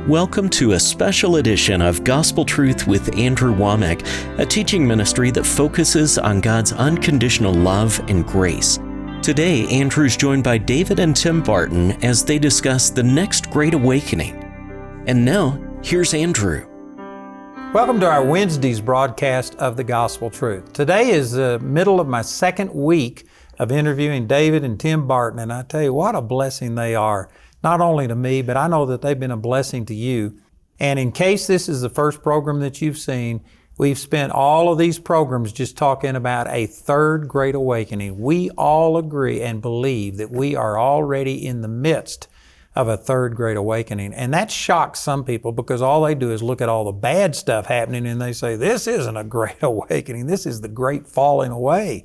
Welcome to a special edition of Gospel Truth with Andrew Wommack, a teaching ministry that focuses on God's unconditional love and grace. Today, Andrew's joined by David and Tim Barton as they discuss the next Great Awakening. And now, here's Andrew. Welcome to our Wednesday's broadcast of the Gospel Truth. Today is the middle of my second week of interviewing David and Tim Barton, and I tell you what a blessing they are. Not only to me, but I know that they've been a blessing to you. And in case this is the first program that you've seen, we've spent all of these programs just talking about a third Great Awakening. We all agree and believe that we are already in the midst of a third Great Awakening. And that shocks some people because all they do is look at all the bad stuff happening and they say, this isn't a Great Awakening, this is the Great Falling Away.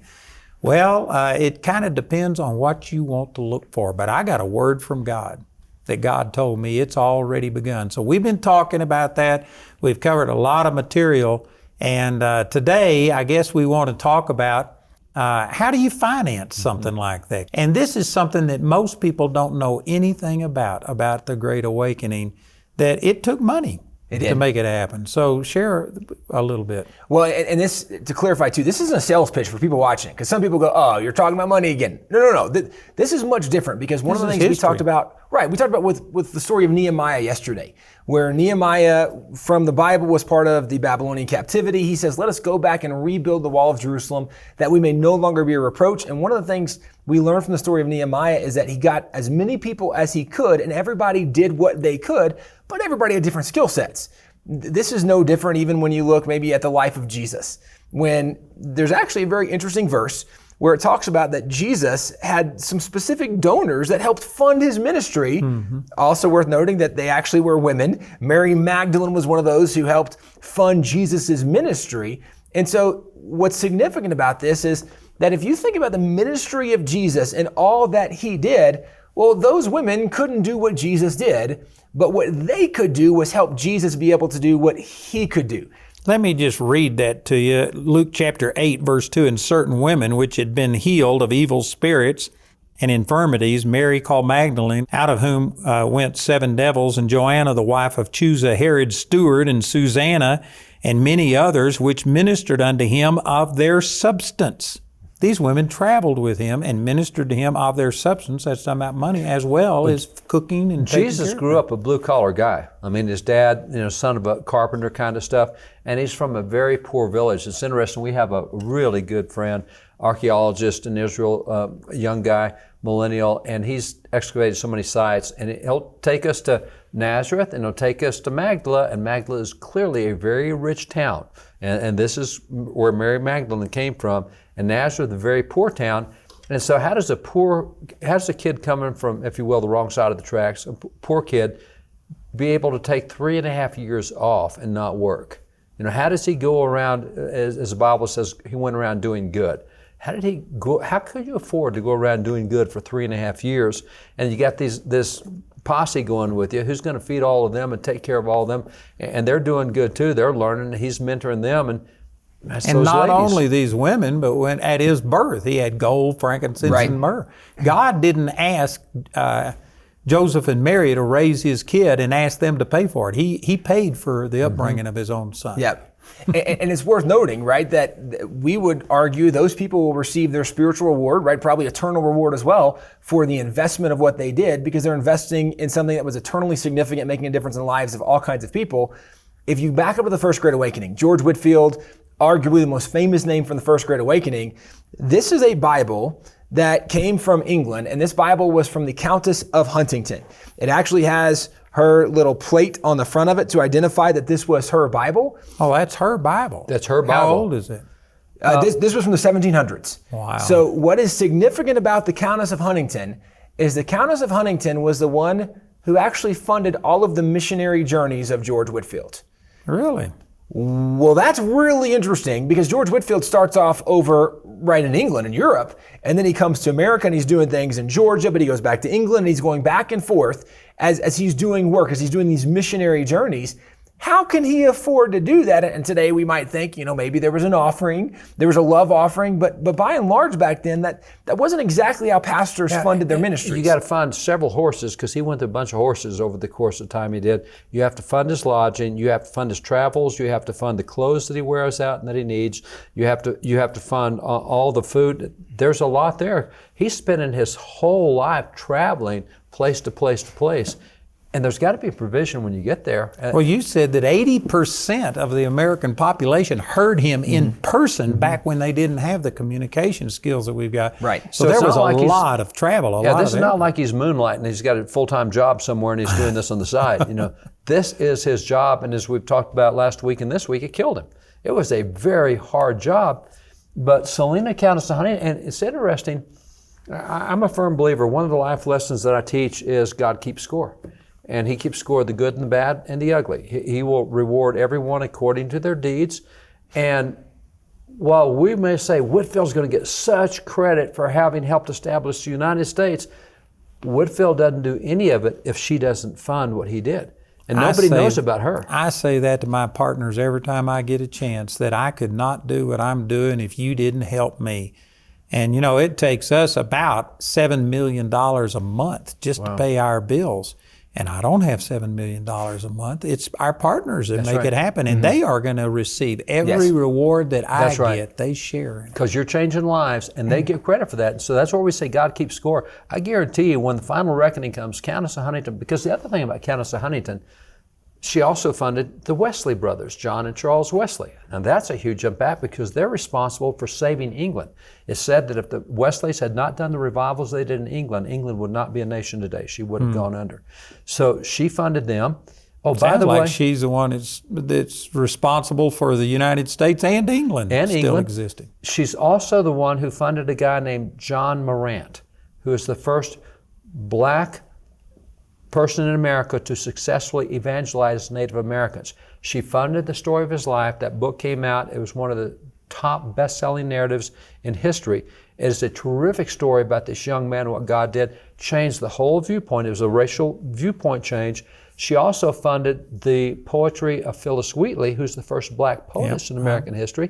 Well, it kind of depends on what you want to look for, but I got a word from God that God told me it's already begun. So we've been talking about that. We've covered a lot of material, and today I guess we want to talk about how do you finance something like that? And this is something that most people don't know anything about the Great Awakening, that it took money. To make it happen. So share a little bit. Well, and this, to clarify too, this isn't a sales pitch for people watching, because some people go, oh, you're talking about money again. No. This is much different, because one of the things we talked about with the story of Nehemiah yesterday, where Nehemiah from the Bible was part of the Babylonian captivity. He says, let us go back and rebuild the wall of Jerusalem that we may no longer be a reproach. And one of the things we learn from the story of Nehemiah is that he got as many people as he could, and everybody did what they could, but everybody had different skill sets. This is no different even when you look maybe at the life of Jesus, when there's actually a very interesting verse where it talks about that Jesus had some specific donors that helped fund his ministry. Mm-hmm. Also worth noting that they actually were women. Mary Magdalene was one of those who helped fund Jesus's ministry. And so what's significant about this is that if you think about the ministry of Jesus and all that he did, well, those women couldn't do what Jesus did, but what they could do was help Jesus be able to do what he could do. Let me just read that to you. Luke chapter 8, verse 2, and certain women which had been healed of evil spirits and infirmities, Mary called Magdalene, out of whom went 7 devils, and Joanna, the wife of Chuza, Herod's steward, and Susanna, and many others, which ministered unto him of their substance. These women traveled with him and ministered to him of their substance. That's talking about money, as well as cooking and Jesus grew up a blue-collar guy. I mean, his dad, son of a carpenter kind of stuff, and he's from a very poor village. It's interesting. We have a really good friend, archaeologist in Israel, a young guy, millennial, and he's excavated so many sites, and he'll take us to Nazareth, and he'll take us to Magdala, and Magdala is clearly a very rich town. And this is where Mary Magdalene came from. And Nazareth, a very poor town. And so how does a kid coming from, if you will, the wrong side of the tracks, a poor kid, be able to take 3.5 years off and not work? How does he go around, as the Bible says, he went around doing good? How did he go? How could you afford to go around doing good for 3.5 years? And you got this posse going with you. Who's going to feed all of them and take care of all of them? And they're doing good too. They're learning. He's mentoring them. And not only these women, but when at his birth, he had gold, frankincense, and myrrh. God didn't ask Joseph and Mary to raise his kid and ask them to pay for it. He paid for the upbringing of his own son. Yeah. And it's worth noting, right, that we would argue those people will receive their spiritual reward, right, probably eternal reward as well, for the investment of what they did, because they're investing in something that was eternally significant, making a difference in the lives of all kinds of people. If you back up to the First Great Awakening, George Whitefield, arguably the most famous name from the First Great Awakening, this is a Bible that came from England, and this Bible was from the Countess of Huntington. It actually has her little plate on the front of it to identify that this was her Bible. Oh, that's her Bible. That's her Bible. How old is it? This was from the 1700s. Wow. So what is significant about the Countess of Huntington is the Countess of Huntington was the one who actually funded all of the missionary journeys of George Whitefield. Really? Well, that's really interesting, because George Whitefield starts off over right in England and Europe, and then he comes to America and he's doing things in Georgia, but he goes back to England and he's going back and forth as he's doing work, as he's doing these missionary journeys. How can he afford to do that? And today we might think, maybe there was an offering, there was a love offering, but by and large back then, that wasn't exactly how pastors funded their ministries. You got to fund several horses, because he went through a bunch of horses over the course of the time he did. You have to fund his lodging, you have to fund his travels, you have to fund the clothes that he wears out and that he needs, you have to fund all the food. There's a lot there. He's spending his whole life traveling place to place to place. And there's got to be a provision when you get there. Well, you said that 80% of the American population heard him in person back when they didn't have the communication skills that we've got. Right. So there was a lot of travel. This is not like he's moonlighting. He's got a full-time job somewhere and he's doing this on the side. This is his job. And as we've talked about last week and this week, it killed him. It was a very hard job. But Selina, Countess of Huntington, and it's interesting, I'm a firm believer. One of the life lessons that I teach is God keeps score. And he keeps score of the good and the bad and the ugly. He will reward everyone according to their deeds. And while we may say Whitfield's going to get such credit for having helped establish the United States, Whitfield doesn't do any of it if she doesn't fund what he did. And nobody knows about her. I say that to my partners every time I get a chance, that I could not do what I'm doing if you didn't help me. And it takes us about $7 million a month just to pay our bills. And I don't have $7 million a month. It's our partners that make it happen. And they are going to receive every reward that I get. They share it. Because you're changing lives, and they get credit for that. And so that's where we say God keeps score. I guarantee you, when the final reckoning comes, Countess of Huntington, because the other thing about Countess of Huntington, she also funded the Wesley brothers, John and Charles Wesley. And that's a huge impact because they're responsible for saving England. It's said that if the Wesleys had not done the revivals they did in England, England would not be a nation today. She would have gone under. So she funded them. Oh, by the way, she's the one that's responsible for the United States and England still existing. She's also the one who funded a guy named John Morant, who is the first black person in America to successfully evangelize Native Americans. She funded the story of his life. That book came out. It was one of the top best-selling narratives in history. It is a terrific story about this young man and what God did, changed the whole viewpoint. It was a racial viewpoint change. She also funded the poetry of Phyllis Wheatley, who's the first black poetess in American history.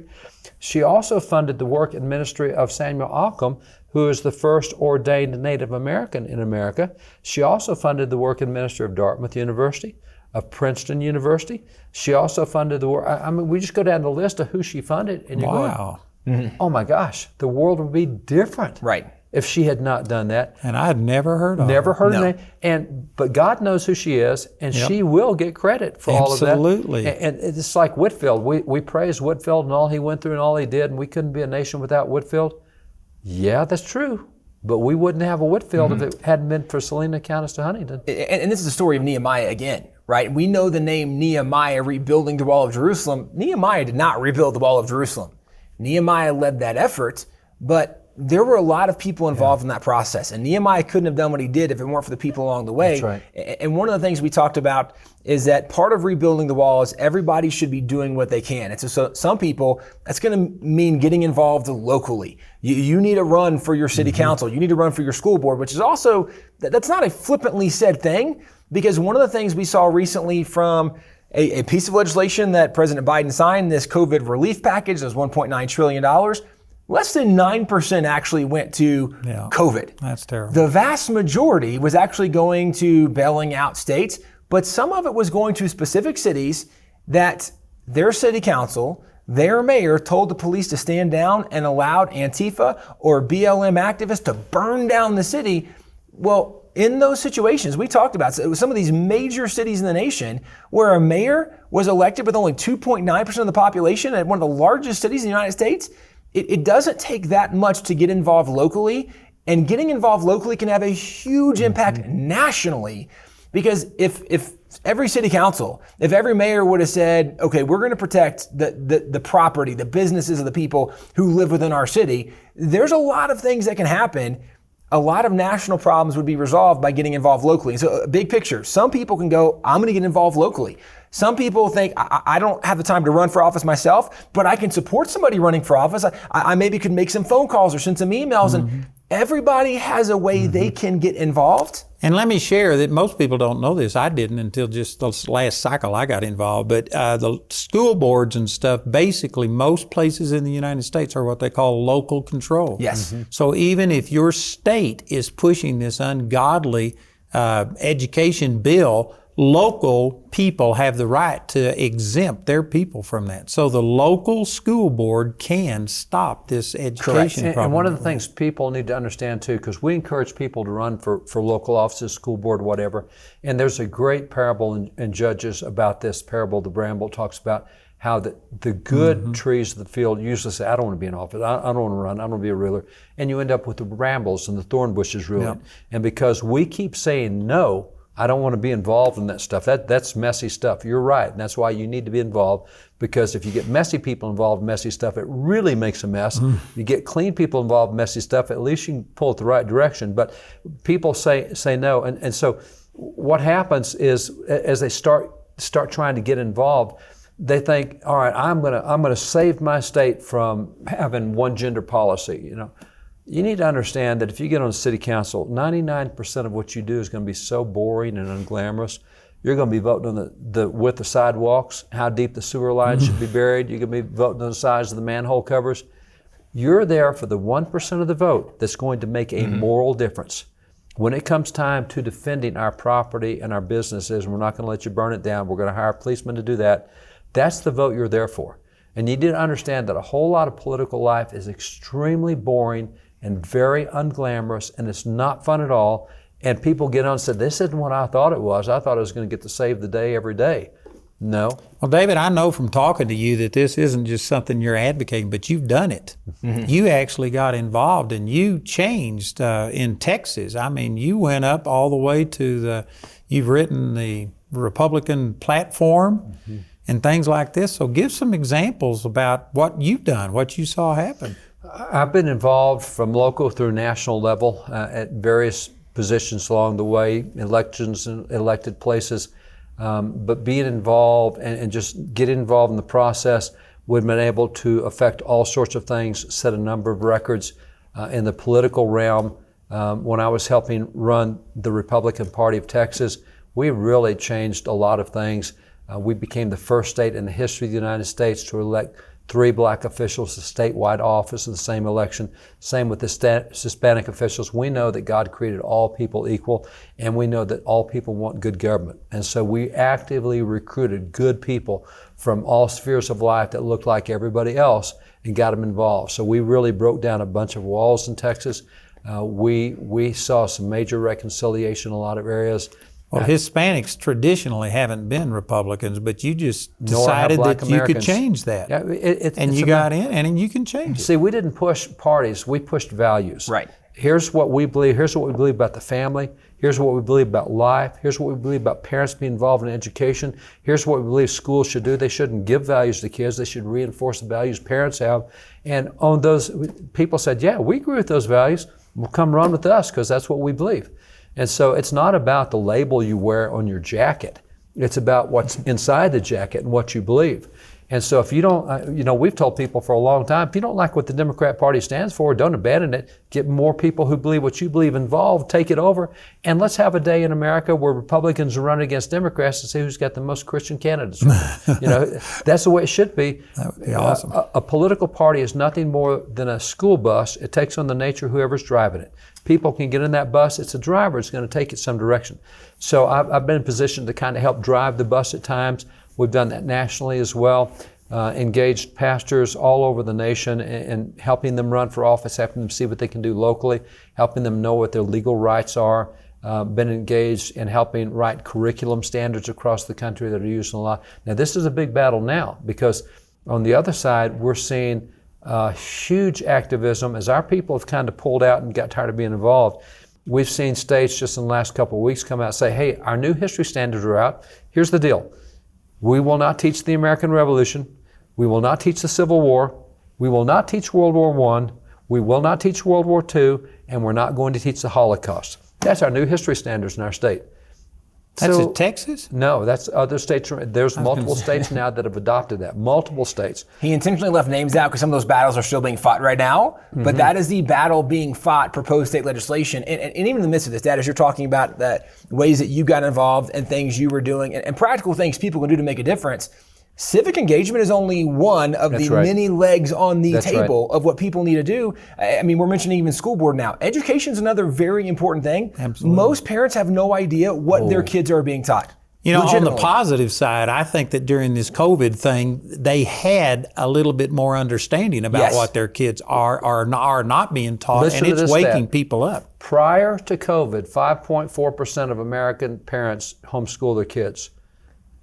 She also funded the work and ministry of Samuel Occam, who is the first ordained Native American in America. She also funded the work and ministry of Dartmouth University, of Princeton University. She also funded the work, we just go down the list of who she funded, and you're going, oh my gosh, the world would be different. Right. If she had not done that. And I had never heard of her. Never heard of her. But God knows who she is, and she will get credit for all of that. Absolutely. And it's like Whitfield. We praise Whitfield and all he went through and all he did, and we couldn't be a nation without Whitfield. Yeah, that's true. But we wouldn't have a Whitfield if it hadn't been for Selina, Countess of Huntington. And this is the story of Nehemiah again, right? We know the name Nehemiah rebuilding the wall of Jerusalem. Nehemiah did not rebuild the wall of Jerusalem. Nehemiah led that effort, but there were a lot of people involved in that process. And Nehemiah couldn't have done what he did if it weren't for the people along the way. That's right. And one of the things we talked about is that part of rebuilding the wall is everybody should be doing what they can. And so some people, that's going to mean getting involved locally. You need to run for your city council. You need to run for your school board, which is also, that's not a flippantly said thing, because one of the things we saw recently from a piece of legislation that President Biden signed, this COVID relief package, those $1.9 trillion, less than 9% actually went to COVID. That's terrible. The vast majority was actually going to bailing out states, but some of it was going to specific cities that their city council, their mayor told the police to stand down and allowed Antifa or BLM activists to burn down the city. Well, in those situations, we talked about some of these major cities in the nation where a mayor was elected with only 2.9% of the population at one of the largest cities in the United States. It doesn't take that much to get involved locally, and getting involved locally can have a huge impact nationally, because if every city council, if every mayor would have said, okay, we're going to protect the property, the businesses of the people who live within our city, there's a lot of things that can happen. A lot of national problems would be resolved by getting involved locally. So big picture, some people can go, I'm going to get involved locally. Some people think, I don't have the time to run for office myself, but I can support somebody running for office. I maybe could make some phone calls or send some emails. Everybody has a way they can get involved. And let me share that most people don't know this. I didn't until just the last cycle I got involved. But the school boards and stuff, basically most places in the United States are what they call local control. Yes. So even if your state is pushing this ungodly education bill, local people have the right to exempt their people from that. So the local school board can stop this education problem. And one of the things people need to understand too, because we encourage people to run for local offices, school board, whatever. And there's a great parable in Judges about this. Parable, the bramble, talks about how the good trees of the field usually say, I don't want to be in office, I don't want to run, I don't want to be a ruler. And you end up with the brambles and the thorn bushes ruling. And because we keep saying no, I don't want to be involved in that stuff. That's messy stuff. You're right. And that's why you need to be involved, because if you get messy people involved in messy stuff, it really makes a mess. You get clean people involved in messy stuff, at least you can pull it the right direction. But people say no. And so what happens is, as they start trying to get involved, they think, all right, I'm gonna save my state from having one gender policy, You need to understand that if you get on city council, 99% of what you do is going to be so boring and unglamorous. You're going to be voting on the width of sidewalks, how deep the sewer lines should be buried. You're going to be voting on the size of the manhole covers. You're there for the 1% of the vote that's going to make a moral difference. When it comes time to defending our property and our businesses, and we're not going to let you burn it down, we're going to hire policemen to do that. That's the vote you're there for. And you need to understand that a whole lot of political life is extremely boring and very unglamorous, and it's not fun at all. And people get on and say, this isn't what I thought it was. I thought I was going to get to save the day every day. No. Well, David, I know from talking to you that this isn't just something you're advocating, but you've done it. You actually got involved and you changed in Texas. I mean, you went up all the way to you've written the Republican platform and things like this. So give some examples about what you've done, what you saw happen. I've been involved from local through national level at various positions along the way, elections and elected places. But being involved and just getting involved in the process, we've been able to affect all sorts of things, set a number of records in the political realm. When I was helping run the Republican Party of Texas, we really changed a lot of things. We became the first state in the history of the United States to elect 3 black officials to statewide office in the same election. Same with the Hispanic officials. We know that God created all people equal, and we know that all people want good government. And so we actively recruited good people from all spheres of life that looked like everybody else and got them involved. So we really broke down a bunch of walls in Texas. We saw some major reconciliation in a lot of areas. Well, Hispanics traditionally haven't been Republicans, but you just decided that you could change that. Yeah, and you got in, and you can change it. See, we didn't push parties, we pushed values. Right. Here's what we believe. Here's what we believe about the family. Here's what we believe about life. Here's what we believe about parents being involved in education. Here's what we believe schools should do. They shouldn't give values to kids. They should reinforce the values parents have. And on those, people said, yeah, we agree with those values. Well, come run with us, because that's what we believe. And so it's not about the label you wear on your jacket. It's about what's inside the jacket and what you believe. And so if you don't, we've told people for a long time, if you don't like what the Democrat Party stands for, don't abandon it. Get more people who believe what you believe involved, take it over, and let's have a day in America where Republicans are running against Democrats to see who's got the most Christian candidates. That's the way it should be. That would be awesome. A political party is nothing more than a school bus. It takes on the nature of whoever's driving it. People can get in that bus. It's a driver. It's going to take it some direction. So I've been in position to kind of help drive the bus at times. We've done that nationally as well. Engaged pastors all over the nation and helping them run for office, helping them see what they can do locally, helping them know what their legal rights are. Been engaged in helping write curriculum standards across the country that are used a lot. Now, this is a big battle now, because on the other side, we're seeing huge activism as our people have kind of pulled out and got tired of being involved. We've seen states just in the last couple of weeks come out and say, hey, our new history standards are out. Here's the deal. We will not teach the American Revolution. We will not teach the Civil War. We will not teach World War I. We will not teach World War II. And we're not going to teach the Holocaust. That's our new history standards in our state. That's in Texas? No, that's other states. There's multiple states now that have adopted that. Multiple states. He intentionally left names out because some of those battles are still being fought right now. But that is the battle being fought, proposed state legislation. And even in the midst of this, Dad, as you're talking about the ways that you got involved and things you were doing and practical things people can do to make a difference, civic engagement is only one of many legs on the table of what people need to do. I mean, we're mentioning even school board now. Education is another very important thing. Absolutely. Most parents have no idea what their kids are being taught. You know, on the positive side, I think that during this COVID thing, they had a little bit more understanding about what their kids are not being taught, Listen and it's waking stat. people up. Prior to COVID, 5.4% of American parents homeschool their kids.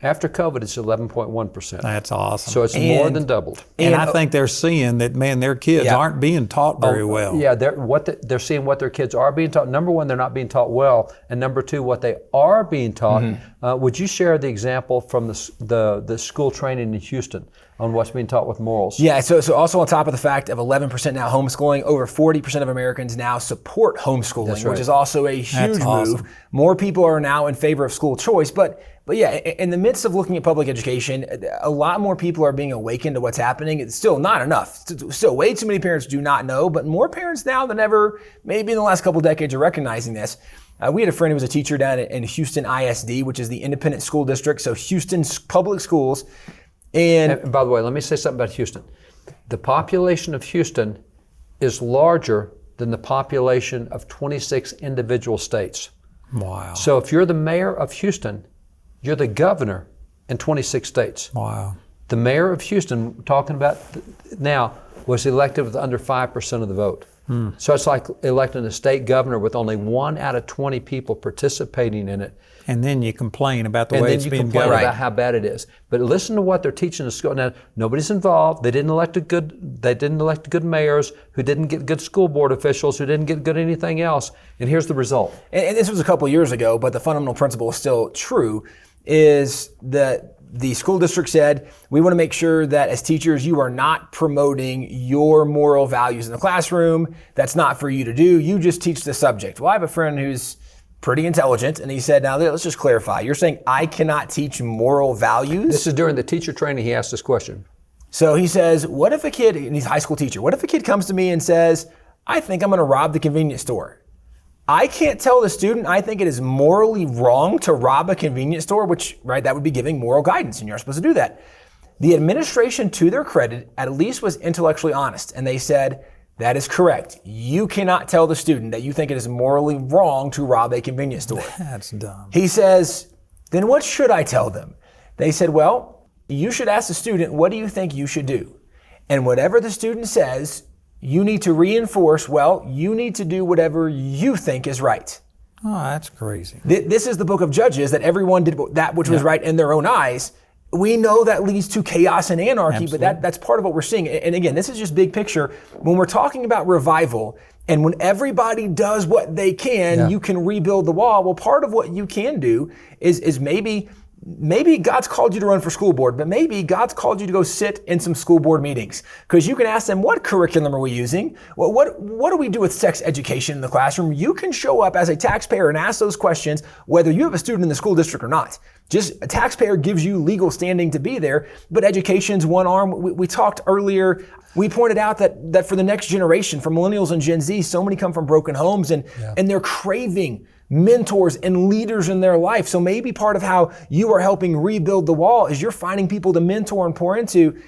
After COVID, it's 11.1%. That's awesome. So it's more than doubled. And I think they're seeing that, man, their kids aren't being taught very well. Yeah, they're seeing what their kids are being taught. Number one, they're not being taught well. And number two, what they are being taught. Would you share the example from the school training in Houston on what's being taught with morals? Yeah, so also on top of the fact of 11% now homeschooling, over 40% of Americans now support homeschooling, which is also a huge move. More people are now in favor of school choice, but yeah, in the midst of looking at public education, a lot more people are being awakened to what's happening. It's still not enough. Still, way too many parents do not know, but more parents now than ever, maybe in the last couple decades, are recognizing this. We had a friend who was a teacher down in Houston ISD, which is the independent school district, so Houston's public schools. And by the way, let me say something about Houston. The population of Houston is larger than the population of 26 individual states. Wow. So if you're the mayor of Houston, you're the governor in 26 states. Wow. The mayor of Houston, talking about now, was elected with under 5% of the vote. So it's like electing a state governor with only 1 out of 20 people participating in it. And then you complain about the way it's being And then you complain governed. about how bad it is. But listen to what they're teaching in school. Now, nobody's involved. They didn't elect good mayors who didn't get good school board officials, who didn't get good anything else. And here's the result. And this was a couple years ago, but the fundamental principle is still true, is that the school district said, we want to make sure that as teachers, you are not promoting your moral values in the classroom. That's not for you to do. You just teach the subject. Well, I have a friend who's pretty intelligent, and he said, now let's just clarify. You're saying I cannot teach moral values? This is during the teacher training he asked this question. So he says, what if a kid, and he's a high school teacher, what if a kid comes to me and says, I think I'm going to rob the convenience store? I can't tell the student I think it is morally wrong to rob a convenience store, which, right, that would be giving moral guidance, and you're supposed to do that. The administration, to their credit, at least was intellectually honest, and they said, that is correct. You cannot tell the student that you think it is morally wrong to rob a convenience store. That's dumb. He says, then what should I tell them? They said, well, you should ask the student, what do you think you should do? And whatever the student says, you need to reinforce, well, you need to do whatever you think is right. Oh, that's crazy. This is the book of Judges, that everyone did that which was right in their own eyes. We know that leads to chaos and anarchy, Absolutely. but that's part of what we're seeing. And again, this is just big picture. When we're talking about revival, and when everybody does what they can, you can rebuild the wall. Well, part of what you can do is maybe God's called you to run for school board, but maybe God's called you to go sit in some school board meetings, because you can ask them, what curriculum are we using? Well, what do we do with sex education in the classroom? You can show up as a taxpayer and ask those questions, whether you have a student in the school district or not. Just a taxpayer gives you legal standing to be there, but education's one arm. We talked earlier, we pointed out that for the next generation, for millennials and Gen Z, so many come from broken homes and they're craving mentors and leaders in their life. So maybe part of how you are helping rebuild the wall is you're finding people to mentor and pour into.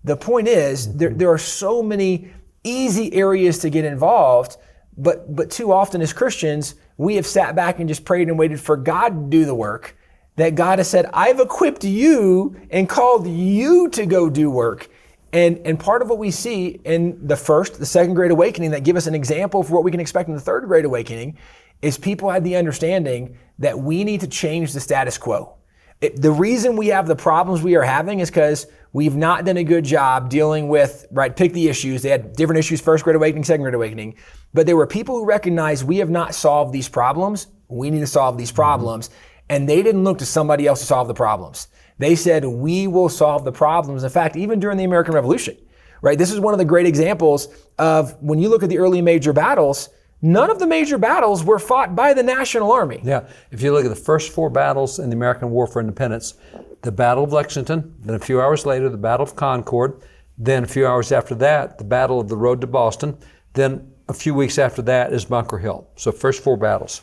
The point is, there are so many easy areas to get involved, but too often as Christians, we have sat back and just prayed and waited for God to do the work, that God has said, I've equipped you and called you to go do work. And part of what we see in the second Great Awakening that give us an example for what we can expect in the third Great Awakening is people had the understanding that we need to change the status quo. The reason we have the problems we are having is because we've not done a good job dealing with, pick the issues. They had different issues, first Great Awakening, second Great Awakening. But there were people who recognized we have not solved these problems. We need to solve these problems. And they didn't look to somebody else to solve the problems. They said, we will solve the problems. In fact, even during the American Revolution, this is one of the great examples of when you look at the early major battles, none of the major battles were fought by the National Army. Yeah, if you look at the first 4 battles in the American War for Independence, the Battle of Lexington, then a few hours later, the Battle of Concord, then a few hours after that, the Battle of the Road to Boston, then a few weeks after that is Bunker Hill. So first 4 battles.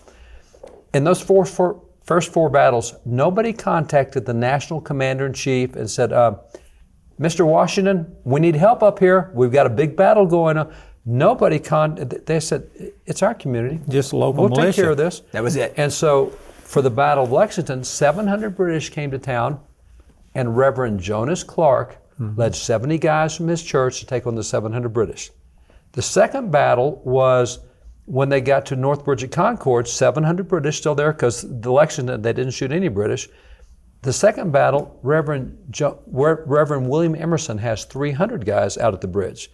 In those first 4 battles, nobody contacted the national commander-in-chief and said, Mr. Washington, we need help up here. We've got a big battle going on. Nobody they said, it's our community. Just local militia. We'll take care of this. That was it. And so for the Battle of Lexington, 700 British came to town, and Reverend Jonas Clark led 70 guys from his church to take on the 700 British. The second battle was when they got to North Bridge at Concord, 700 British still there because the Lexington, they didn't shoot any British. The second battle, Reverend William Emerson has 300 guys out at the bridge.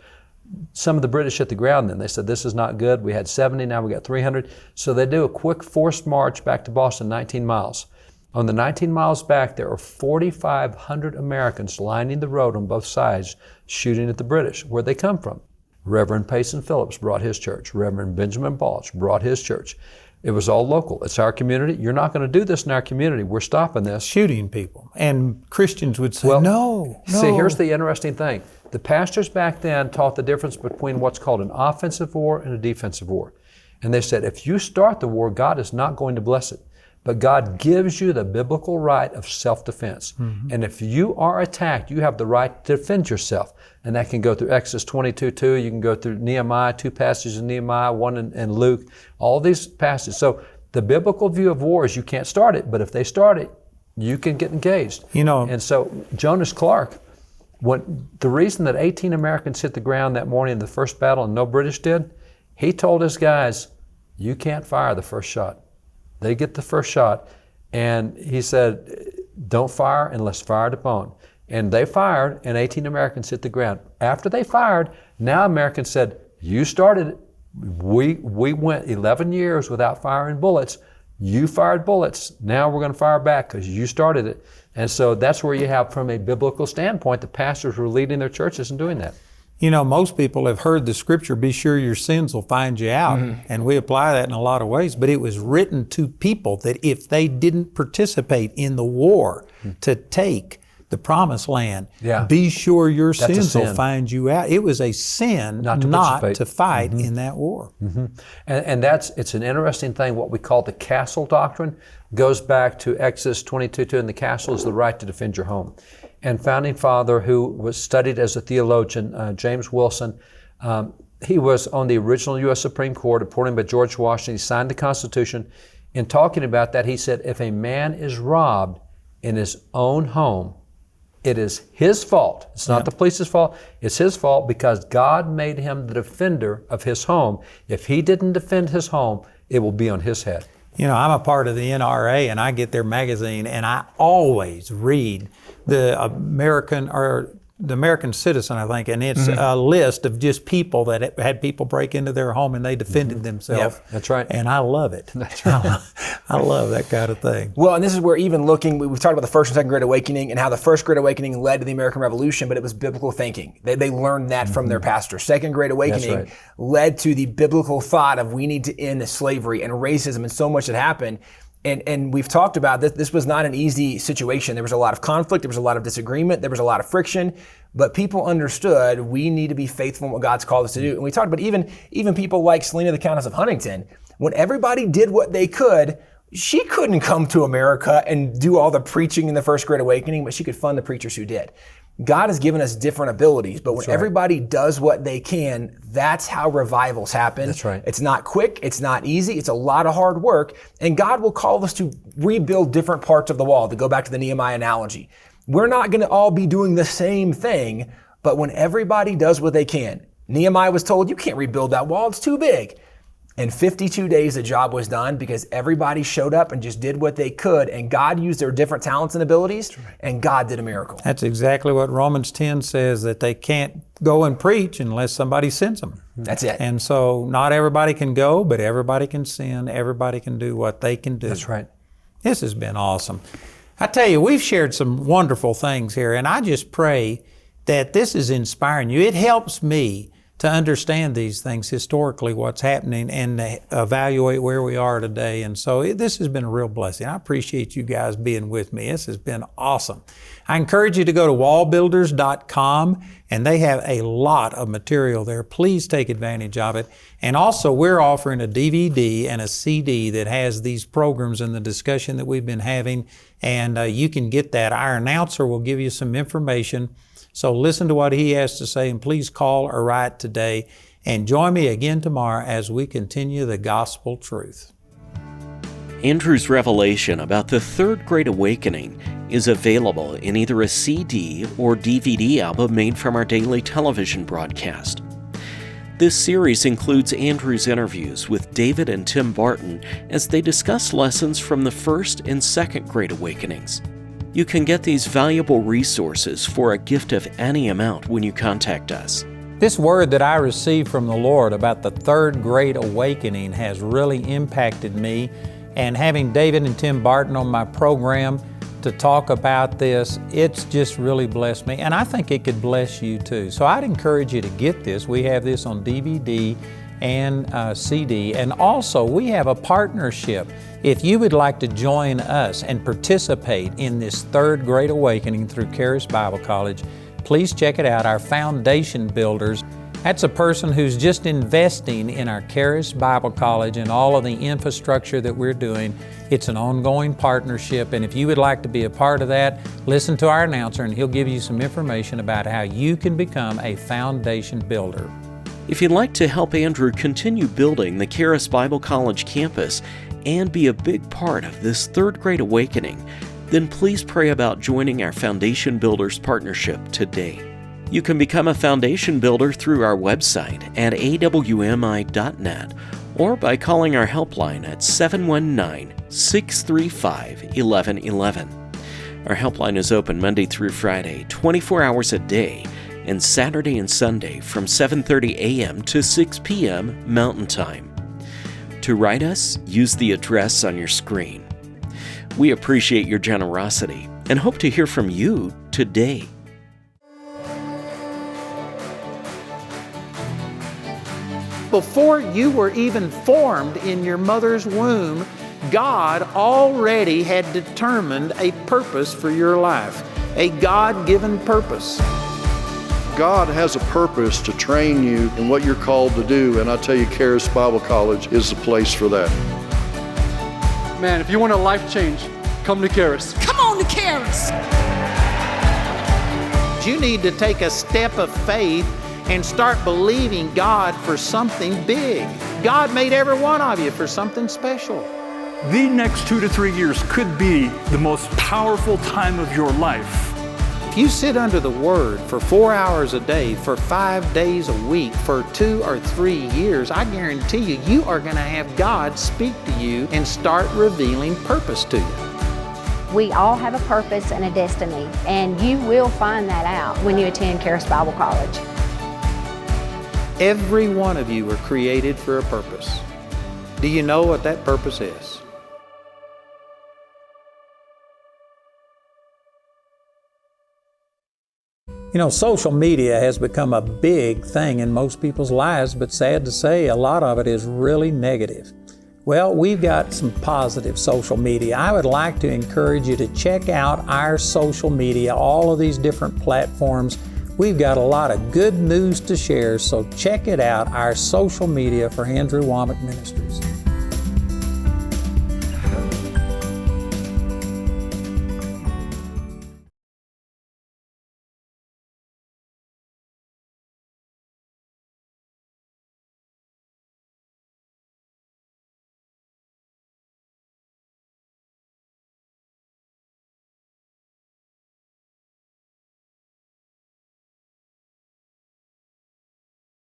Some of the British hit the ground then. They said, this is not good. We had 70, now we got 300. So they do a quick forced march back to Boston, 19 miles. On the 19 miles back, there are 4,500 Americans lining the road on both sides, shooting at the British. Where'd they come from? Reverend Payson Phillips brought his church. Reverend Benjamin Balch brought his church. It was all local. It's our community. You're not going to do this in our community. We're stopping this. Shooting people. And Christians would say, no. See, here's the interesting thing. The pastors back then taught the difference between what's called an offensive war and a defensive war. And they said, if you start the war, God is not going to bless it. But God gives you the biblical right of self-defense. And if you are attacked, you have the right to defend yourself. And that can go through Exodus 22:2. You can go through Nehemiah, 2 passages in Nehemiah, 1 in Luke, all these passages. So the biblical view of war is you can't start it, but if they start it, you can get engaged. And so Jonas Clark, the reason that 18 Americans hit the ground that morning in the first battle and no British did, he told his guys, you can't fire the first shot. They get the first shot, and he said, don't fire unless fired upon. And they fired, and 18 Americans hit the ground. After they fired, now Americans said, you started it. We went 11 years without firing bullets. You fired bullets. Now we're going to fire back because you started it. And so that's where you have, from a biblical standpoint, the pastors were leading their churches and doing that. Most people have heard the scripture, be sure your sins will find you out. And we apply that in a lot of ways. But it was written to people that if they didn't participate in the war to take the promised land, be sure your sins will find you out. It was a sin not to fight in that war. And it's an interesting thing, what we call the castle doctrine, goes back to Exodus 22:2, and the castle is the right to defend your home. And founding father who was studied as a theologian, James Wilson, he was on the original U.S. Supreme Court appointed by George Washington. He signed the Constitution. In talking about that, he said, if a man is robbed in his own home, it is his fault. It's not the police's fault. It's his fault because God made him the defender of his home. If he didn't defend his home, it will be on his head. I'm a part of the NRA, and I get their magazine, and I always read the American Citizen, I think, and it's a list of just people that had people break into their home and they defended themselves. That's right. And I love it. That's right. I love that kind of thing. Well, and this is where even looking, we've talked about the First and Second Great Awakening and how the First Great Awakening led to the American Revolution, but it was biblical thinking. They learned that from their pastor. Second Great Awakening led to the biblical thought of we need to end slavery and racism and so much that happened. And we've talked about this. This was not an easy situation. There was a lot of conflict. There was a lot of disagreement. There was a lot of friction. But people understood we need to be faithful in what God's called us to do. And we talked about even people like Selena, the Countess of Huntington. When everybody did what they could, she couldn't come to America and do all the preaching in the First Great Awakening, but she could fund the preachers who did. God has given us different abilities, but when everybody does what they can, that's how revivals happen. That's right. It's not quick, it's not easy, it's a lot of hard work, and God will call us to rebuild different parts of the wall, to go back to the Nehemiah analogy. We're not going to all be doing the same thing, but when everybody does what they can. Nehemiah was told, you can't rebuild that wall, it's too big. In 52 days, the job was done because everybody showed up and just did what they could, and God used their different talents and abilities, and God did a miracle. That's exactly what Romans 10 says, that they can't go and preach unless somebody sends them. That's it. And so not everybody can go, but everybody can send. Everybody can do what they can do. That's right. This has been awesome. I tell you, we've shared some wonderful things here, and I just pray that this is inspiring you. It helps me to understand these things historically, what's happening, and evaluate where we are today. And so this has been a real blessing. I appreciate you guys being with me. This has been awesome. I encourage you to go to WallBuilders.com, and they have a lot of material there. Please take advantage of it. And also, we're offering a DVD and a CD that has these programs and the discussion that we've been having, and you can get that. Our announcer will give you some information. So listen to what he has to say, and please call or write today. And join me again tomorrow as we continue the gospel truth. Andrew's revelation about the Third Great Awakening is available in either a CD or DVD album made from our daily television broadcast. This series includes Andrew's interviews with David and Tim Barton as they discuss lessons from the First and Second Great Awakenings. You can get these valuable resources for a gift of any amount when you contact us. This word that I received from the Lord about the Third Great Awakening has really impacted me. And having David and Tim Barton on my program to talk about this, it's just really blessed me. And I think it could bless you too. So I'd encourage you to get this. We have this on DVD and CD. And also, we have a partnership. If you would like to join us and participate in this Third Great Awakening through Charis Bible College, please check it out, our Foundation Builders. That's a person who's just investing in our Charis Bible College and all of the infrastructure that we're doing. It's an ongoing partnership, and if you would like to be a part of that, listen to our announcer and he'll give you some information about how you can become a foundation builder. If you'd like to help Andrew continue building the Charis Bible College campus and be a big part of this Third Great Awakening, then please pray about joining our Foundation Builders partnership today. You can become a foundation builder through our website at awmi.net or by calling our helpline at 719-635-1111. Our helpline is open Monday through Friday, 24 hours a day, and Saturday and Sunday from 7:30 a.m. to 6 p.m. Mountain Time. To write us, use the address on your screen. We appreciate your generosity and hope to hear from you today. Before you were even formed in your mother's womb, God already had determined a purpose for your life, a God-given purpose. God has a purpose to train you in what you're called to do, and I tell you, Charis Bible College is the place for that. Man, if you want a life change, come to Charis. Come on to Charis! You need to take a step of faith and start believing God for something big. God made every one of you for something special. The next 2 to 3 years could be the most powerful time of your life. If you sit under the Word for 4 hours a day, for 5 days a week, for 2 or 3 years, I guarantee you, you are going to have God speak to you and start revealing purpose to you. We all have a purpose and a destiny, and you will find that out when you attend Charis Bible College. Every one of you are created for a purpose. Do you know what that purpose is? You know, social media has become a big thing in most people's lives, but sad to say, a lot of it is really negative. Well, we've got some positive social media. I would like to encourage you to check out our social media, all of these different platforms. We've got a lot of good news to share, so check it out, our social media for Andrew Wommack Ministries.